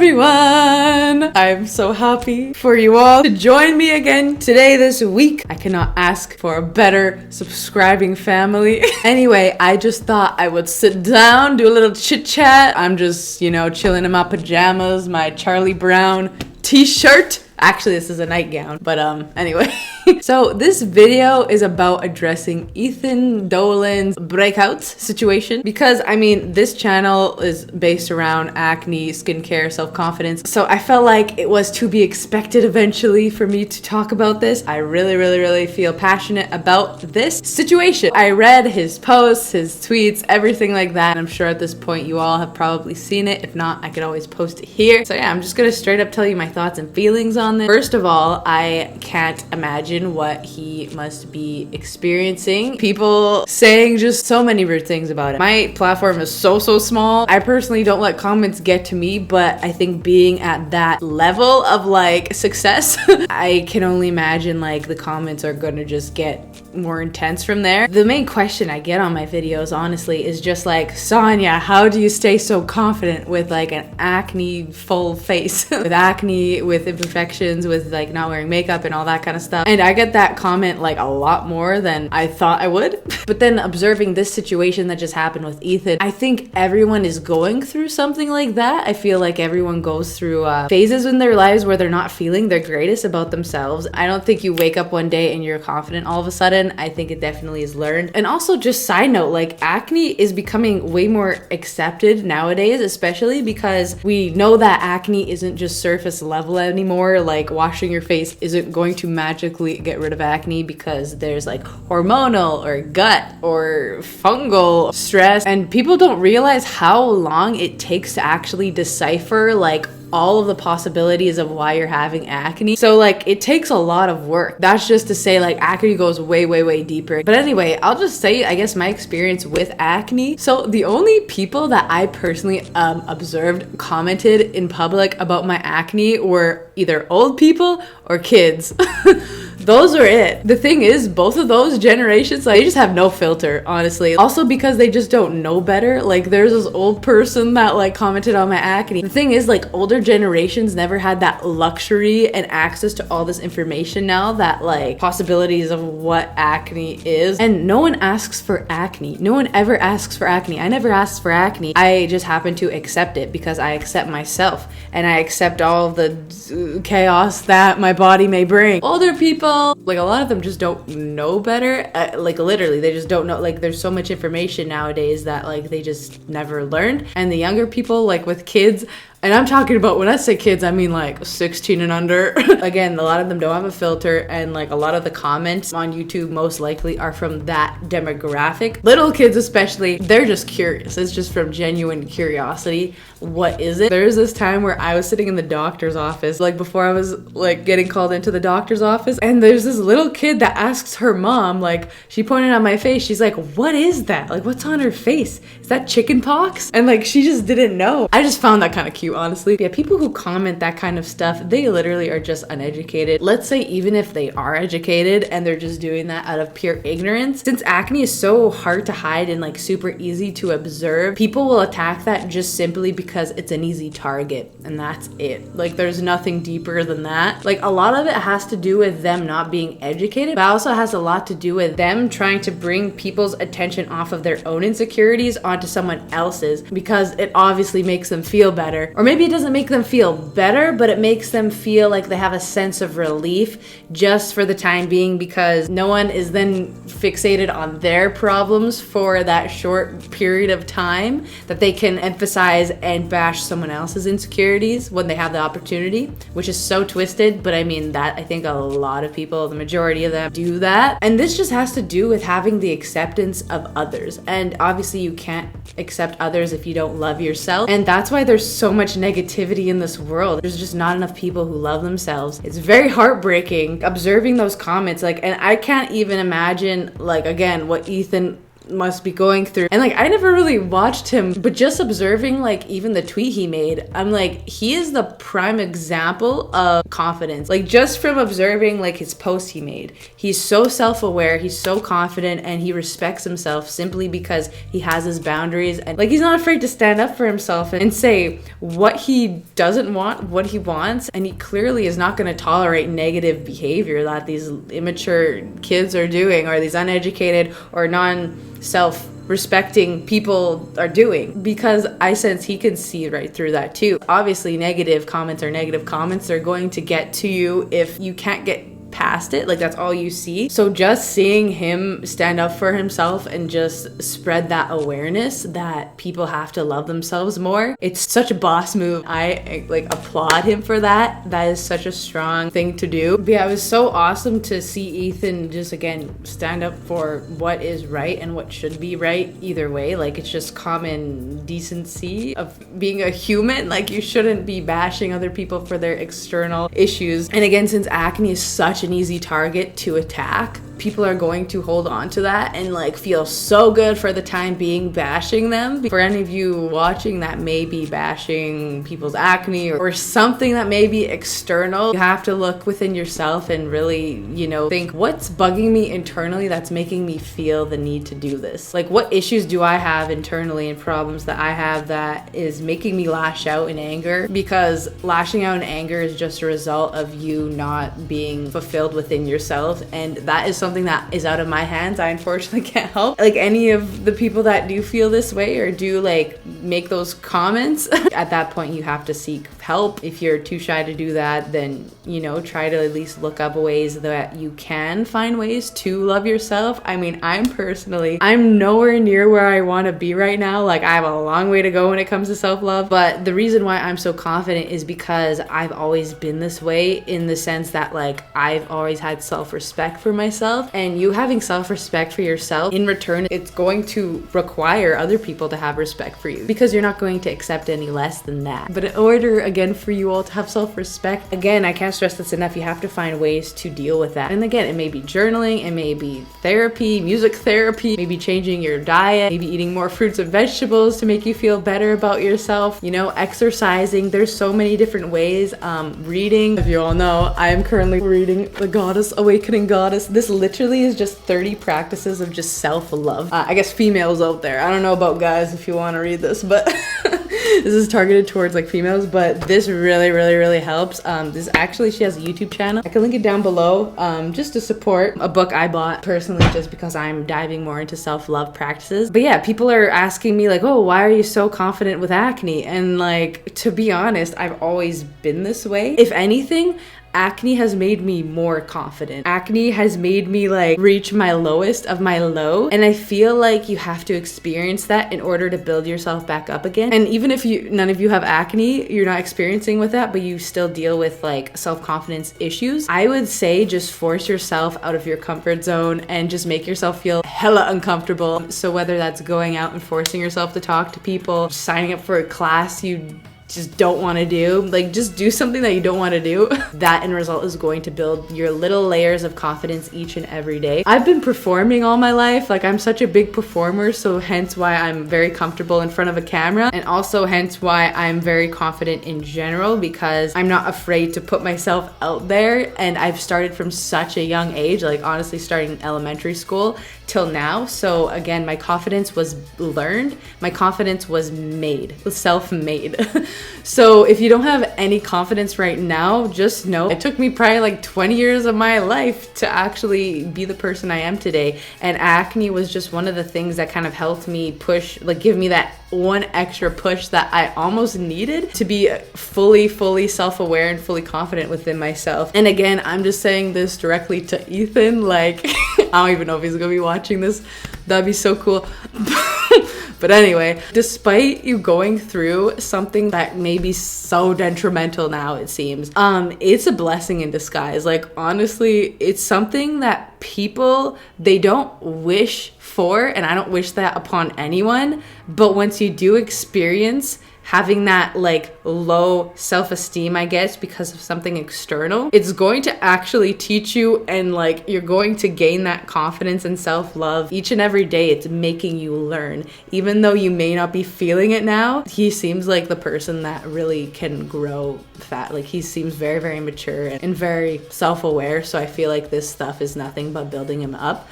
everyone! I'm so happy for you all to join me again today, this week. I cannot ask for a better subscribing family. Anyway, I just thought I would sit down, do a little chit chat. I'm just, chilling in my pajamas, my Charlie Brown t-shirt. Actually, this is a nightgown, but anyway. So this video is about addressing Ethan Dolan's breakouts situation because, this channel is based around acne, skincare, self-confidence. So I felt like it was to be expected eventually for me to talk about this. I really feel passionate about this situation. I read his posts, his tweets, everything like that. And I'm sure at this point you all have probably seen it. If not, I could always post it here. So yeah, I'm just gonna straight up tell you my thoughts and feelings on this. First of all, I can't imagine what he must be experiencing. People saying just so many rude things about it. My platform is so small. I personally don't let comments get to me, but I think being at that level of success, I can only imagine the comments are gonna just get more intense from there. The main question I get on my videos, honestly, is just Sonia, how do you stay so confident with an acne full face? With acne, with imperfections, with not wearing makeup and all that kind of stuff. And I get that comment a lot more than I thought I would. But then observing this situation that just happened with Ethan, I think everyone is going through something like that. I feel like everyone goes through phases in their lives where they're not feeling their greatest about themselves. I don't think you wake up one day and you're confident all of a sudden. I think it definitely is learned. And also, just side note, acne is becoming way more accepted nowadays, especially because we know that acne isn't just surface level anymore. Washing your face isn't going to magically get rid of acne because there's hormonal or gut or fungal stress, and people don't realize how long it takes to actually decipher all of the possibilities of why you're having acne. So it takes a lot of work. That's just to say acne goes way deeper. But anyway, I'll just say, I guess, my experience with acne. So the only people that I personally observed commented in public about my acne were either old people or kids. Those are it. The thing is, both of those generations, they just have no filter, honestly. Also because they just don't know better. There's this old person that commented on my acne. The thing is, older generations never had that luxury and access to all this information now, that possibilities of what acne is. And no one asks for acne. No one ever asks for acne. I never asked for acne. I just happen to accept it because I accept myself and I accept all of the chaos that my body may bring. Older people, a lot of them just don't know better. Literally, they just don't know. There's so much information nowadays that they just never learned. And the younger people, with kids, and I'm talking about, when I say kids, I mean 16 and under. Again, a lot of them don't have a filter, and a lot of the comments on YouTube most likely are from that demographic. Little kids especially, they're just curious. It's just from genuine curiosity. What is it? There was this time where I was sitting in the doctor's office, before I was getting called into the doctor's office, and there's this little kid that asks her mom, she pointed at my face, she's like, what is that? What's on her face? Is that chicken pox? And she just didn't know. I just found that kind of cute, honestly. Yeah, people who comment that kind of stuff, they literally are just uneducated. Let's say even if they are educated and they're just doing that out of pure ignorance, since acne is so hard to hide and super easy to observe, people will attack that just simply because it's an easy target, and that's it. There's nothing deeper than that. A lot of it has to do with them not being educated, but also has a lot to do with them trying to bring people's attention off of their own insecurities onto someone else's, because it obviously makes them feel better. Or maybe it doesn't make them feel better, but it makes them feel like they have a sense of relief just for the time being, because no one is then fixated on their problems for that short period of time, that they can emphasize and bash someone else's insecurities when they have the opportunity, which is so twisted. But I think a lot of people, the majority of them, do that. And this just has to do with having the acceptance of others. And obviously you can't accept others if you don't love yourself. And that's why there's so much negativity in this world. There's just not enough people who love themselves. It's very heartbreaking observing those comments. And I can't even imagine, again, what Ethan must be going through. And like, I never really watched him, but just observing like even the tweet he made, I'm like, he is the prime example of confidence. Like, just from observing like his post he made, he's so self-aware, he's so confident, and he respects himself simply because he has his boundaries, and like, he's not afraid to stand up for himself and say what he doesn't want, what he wants. And he clearly is not going to tolerate negative behavior that these immature kids are doing, or these uneducated or non-self-respecting people are doing, because I sense he can see right through that too. Obviously, negative comments are negative comments. They're going to get to you if you can't get past it. Like, that's all you see. So just seeing him stand up for himself and just spread that awareness that people have to love themselves more, it's such a boss move. I like applaud him for that. That is such a strong thing to do. But yeah, it was so awesome to see Ethan just again stand up for what is right and what should be right either way. Like, it's just common decency of being a human. Like, you shouldn't be bashing other people for their external issues. And again, since acne is such an easy target to attack, people are going to hold on to that and like feel so good for the time being bashing them. For any of you watching that may be bashing people's acne or something that may be external, you have to look within yourself and really, you know, think, what's bugging me internally that's making me feel the need to do this? Like, what issues do I have internally and problems that I have that is making me lash out in anger? Because lashing out in anger is just a result of you not being fulfilled within yourself, and that is something that is out of my hands. I unfortunately can't help like any of the people that do feel this way or do like make those comments. At that point, you have to seek help. If you're too shy to do that, then, you know, try to at least look up ways that you can find ways to love yourself. I mean, I'm nowhere near where I want to be right now. Like, I have a long way to go when it comes to self-love, but the reason why I'm so confident is because I've always been this way, in the sense that like I've always had self-respect for myself, and you having self-respect for yourself, in return, it's going to require other people to have respect for you, because you're not going to accept any less than that. But in order, again, for you all to have self-respect, again, I can't stress this enough, you have to find ways to deal with that. And again, it may be journaling, it may be therapy, music therapy, maybe changing your diet, maybe eating more fruits and vegetables to make you feel better about yourself, you know, exercising. There's so many different ways. Reading, if you all know, I am currently reading The Goddess, Awakening Goddess. This literally is just 30 practices of just self-love. I guess females out there, I don't know about guys if you want to read this, but this is targeted towards like females, but this really helps. This actually, she has a YouTube channel. I can link it down below, just to support a book I bought personally, just because I'm diving more into self-love practices. But yeah, people are asking me like, oh, why are you so confident with acne? And like, to be honest, I've always been this way. If anything, acne has made me more confident. Acne has made me like reach my lowest of my low, and I feel like you have to experience that in order to build yourself back up again. And even if none of you have acne, you're not experiencing with that, but you still deal with like self-confidence issues, I would say just force yourself out of your comfort zone and just make yourself feel hella uncomfortable. So whether that's going out and forcing yourself to talk to people, signing up for a class you just don't want to do, like just do something that you don't want to do. That end result is going to build your little layers of confidence each and every day. I've been performing all my life, like I'm such a big performer, so hence why I'm very comfortable in front of a camera, and also hence why I'm very confident in general, because I'm not afraid to put myself out there. And I've started from such a young age, like honestly starting in elementary school till now. So again, my confidence was learned, my confidence was self-made. So if you don't have any confidence right now, just know it took me probably like 20 years of my life to actually be the person I am today. And acne was just one of the things that kind of helped me push, like give me that one extra push that I almost needed to be fully self-aware and fully confident within myself. And again, I'm just saying this directly to Ethan, like I don't even know if he's gonna be watching this. That'd be so cool. But anyway, despite you going through something that may be so detrimental now, it seems, it's a blessing in disguise. Like honestly, it's something that people, they don't wish for, and I don't wish that upon anyone. But once you do experience having that like low self-esteem, I guess, because of something external, it's going to actually teach you, and like you're going to gain that confidence and self-love each and every day. It's making you learn. Even though you may not be feeling it now, he seems like the person that really can grow fat. Like he seems very, very mature and very self-aware. So I feel like this stuff is nothing but building him up.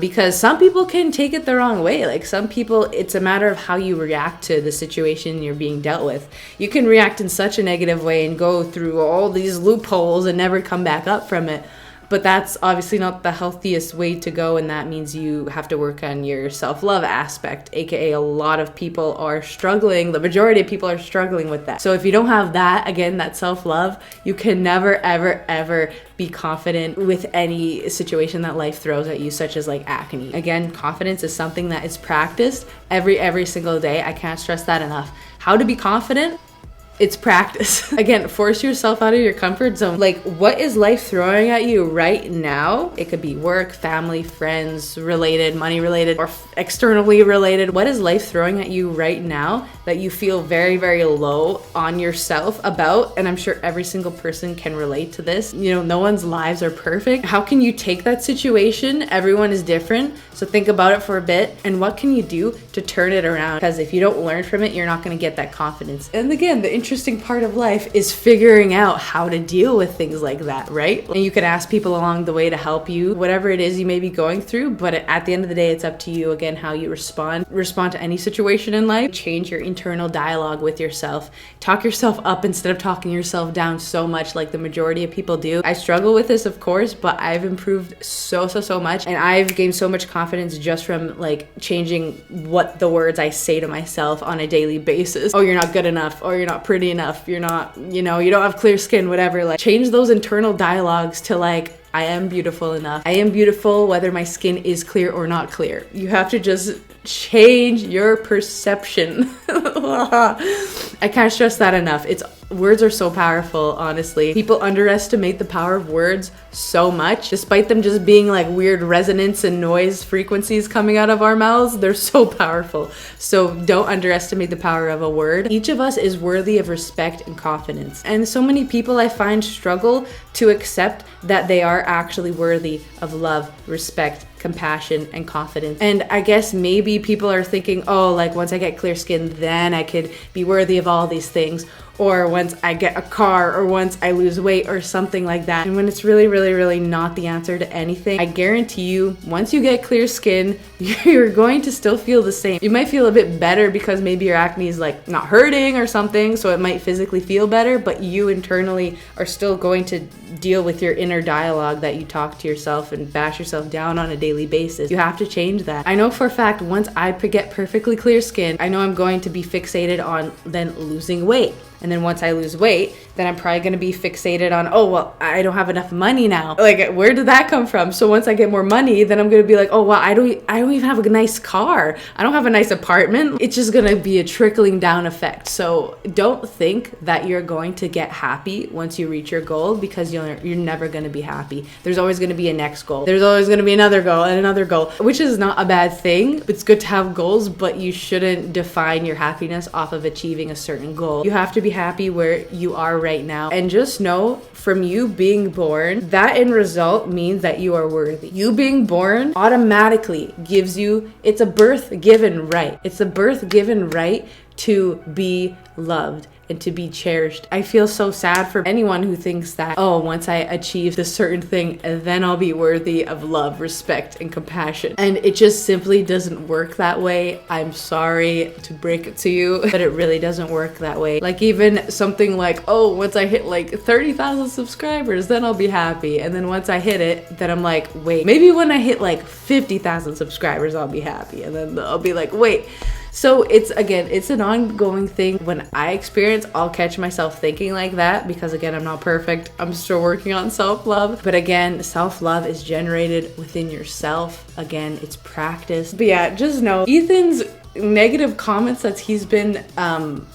Because some people can take it the wrong way. Like some people, it's a matter of how you react to the situation you're being dealt with. You can react in such a negative way and go through all these loopholes and never come back up from it. But that's obviously not the healthiest way to go, and that means you have to work on your self-love aspect, aka a lot of people are struggling, the majority of people are struggling with that. So if you don't have that, again, that self-love, you can never, ever, ever be confident with any situation that life throws at you, such as like acne. Again, confidence is something that is practiced every single day. I can't stress that enough. How to be confident? It's practice. Again, force yourself out of your comfort zone. Like, what is life throwing at you right now? It could be work, family, friends related, money related, or externally related. What is life throwing at you right now that you feel very, very low on yourself about? And I'm sure every single person can relate to this. You know, no one's lives are perfect. How can you take that situation? Everyone is different. So think about it for a bit. And what can you do to turn it around? Because if you don't learn from it, you're not going to get that confidence. And again, the interesting part of life is figuring out how to deal with things like that, right? And you can ask people along the way to help you, whatever it is you may be going through. But at the end of the day, it's up to you, again, how you respond to any situation in life. Change your internal dialogue with yourself. Talk yourself up instead of talking yourself down so much like the majority of people do. I struggle with this, of course, but I've improved so much, and I've gained so much confidence just from like changing what the words I say to myself on a daily basis. Oh, you're not good enough, or you're not pretty enough, you're not, you know, you don't have clear skin, whatever. Like, change those internal dialogues to like, I am beautiful enough. I am beautiful whether my skin is clear or not clear. You have to just change your perception. I can't stress that enough. Words are so powerful, honestly. People underestimate the power of words so much. Despite them just being like weird resonance and noise frequencies coming out of our mouths, they're so powerful. So don't underestimate the power of a word. Each of us is worthy of respect and confidence. And so many people I find struggle to accept that they are actually worthy of love, respect, compassion, and confidence. And I guess maybe people are thinking, oh, like once I get clear skin, then I could be worthy of all these things. Or once I get a car, or once I lose weight, or something like that. And when it's really not the answer to anything, I guarantee you, once you get clear skin, you're going to still feel the same. You might feel a bit better because maybe your acne is like not hurting or something, so it might physically feel better, but you internally are still going to deal with your inner dialogue that you talk to yourself and bash yourself down on a daily basis. You have to change that. I know for a fact, once I get perfectly clear skin, I know I'm going to be fixated on then losing weight. And then once I lose weight, then I'm probably going to be fixated on, oh, well, I don't have enough money now. Like, where did that come from? So once I get more money, then I'm going to be like, oh, well, I don't even have a nice car. I don't have a nice apartment. It's just going to be a trickling down effect. So don't think that you're going to get happy once you reach your goal, because you're never going to be happy. There's always going to be a next goal. There's always going to be another goal and another goal, which is not a bad thing. It's good to have goals, but you shouldn't define your happiness off of achieving a certain goal. You have to be happy where you are right now, and just know from you being born, that end result means that you are worthy. You being born automatically gives you, it's a birth given right. It's a birth given right to be loved and to be cherished. I feel so sad for anyone who thinks that, oh, once I achieve this certain thing, then I'll be worthy of love, respect, and compassion. And it just simply doesn't work that way. I'm sorry to break it to you, but it really doesn't work that way. Like even something like, oh, once I hit like 30,000 subscribers, then I'll be happy. And then once I hit it, then I'm like, wait, maybe when I hit like 50,000 subscribers, I'll be happy. And then I'll be like, wait. So it's an ongoing thing. When I experience, I'll catch myself thinking like that because again, I'm not perfect. I'm still working on self-love. But again, self-love is generated within yourself. Again, it's practice. But yeah, just know Ethan's negative comments that he's been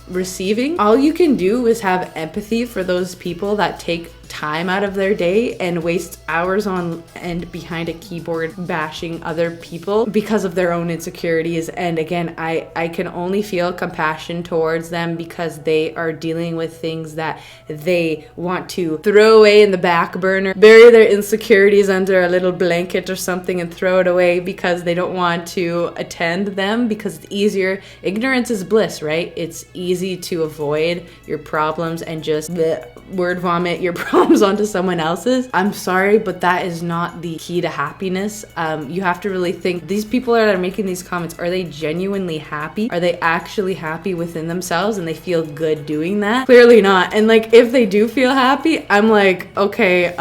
receiving, all you can do is have empathy for those people that take time out of their day and waste hours on and behind a keyboard bashing other people because of their own insecurities. And again, I can only feel compassion towards them because they are dealing with things that they want to throw away in the back burner, bury their insecurities under a little blanket or something and throw it away because they don't want to attend them, because it's easier. Ignorance is bliss, right? It's easy to avoid your problems and just word vomit your problems onto someone else's. I'm sorry, but that is not the key to happiness. You have to really think, these people that are making these comments, are they genuinely happy? Are they actually happy within themselves and they feel good doing that? Clearly not. And like, if they do feel happy, I'm like, okay,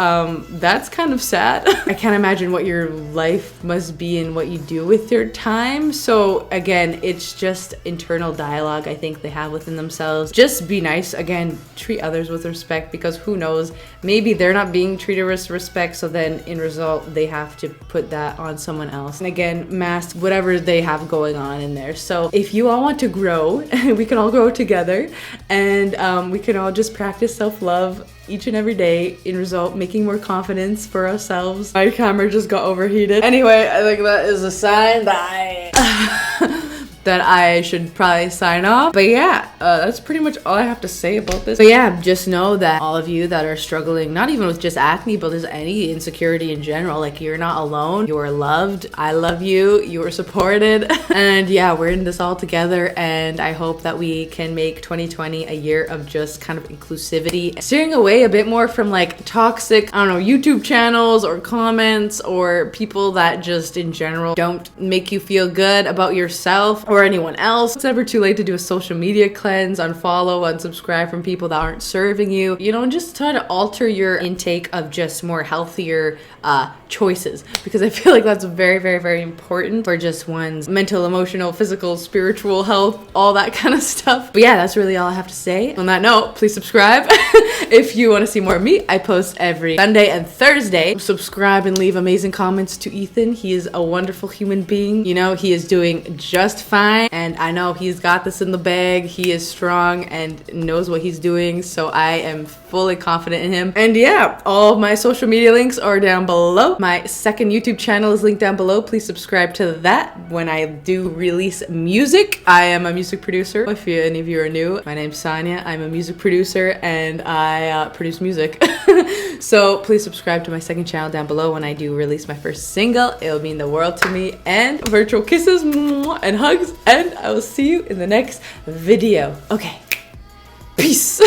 that's kind of sad. I can't imagine what your life must be and what you do with your time. So again, it's just internal dialogue I think they have within themselves. Just be nice. Again, treat others with respect, because who knows, maybe they're not being treated with respect, so then in result they have to put that on someone else, and again, mask whatever they have going on in there. So if you all want to grow, we can all grow together, and we can all just practice self-love each and every day, in result making more confidence for ourselves. My camera just got overheated. Anyway, I think that is a sign that that I should probably sign off. But yeah, that's pretty much all I have to say about this. But yeah, just know that all of you that are struggling, not even with just acne, but just any insecurity in general, like, you're not alone. You are loved. I love you. You are supported. And yeah, we're in this all together. And I hope that we can make 2020 a year of just kind of inclusivity, steering away a bit more from like toxic, I don't know, YouTube channels or comments or people that just in general don't make you feel good about yourself or anyone else. It's never too late to do a social media cleanse, unfollow, unsubscribe from people that aren't serving you. You know, just try to alter your intake of just more healthier choices, because I feel like that's very, very, very important for just one's mental, emotional, physical, spiritual health, all that kind of stuff. But yeah, that's really all I have to say. On that note, please subscribe. If you want to see more of me, I post every Sunday and Thursday. Subscribe and leave amazing comments to Ethan. He is a wonderful human being. You know, he is doing just fine, and I know he's got this in the bag. He is strong and knows what he's doing, so I am fully confident in him. And yeah, all of my social media links are down below. My second YouTube channel is linked down below. Please subscribe to that when I do release music. I am a music producer. If any of you are new, my name's Sonia. I'm a music producer and I produce music. So please subscribe to my second channel down below when I do release my first single. It'll mean the world to me. And virtual kisses and hugs, and I will see you in the next video. Okay, peace.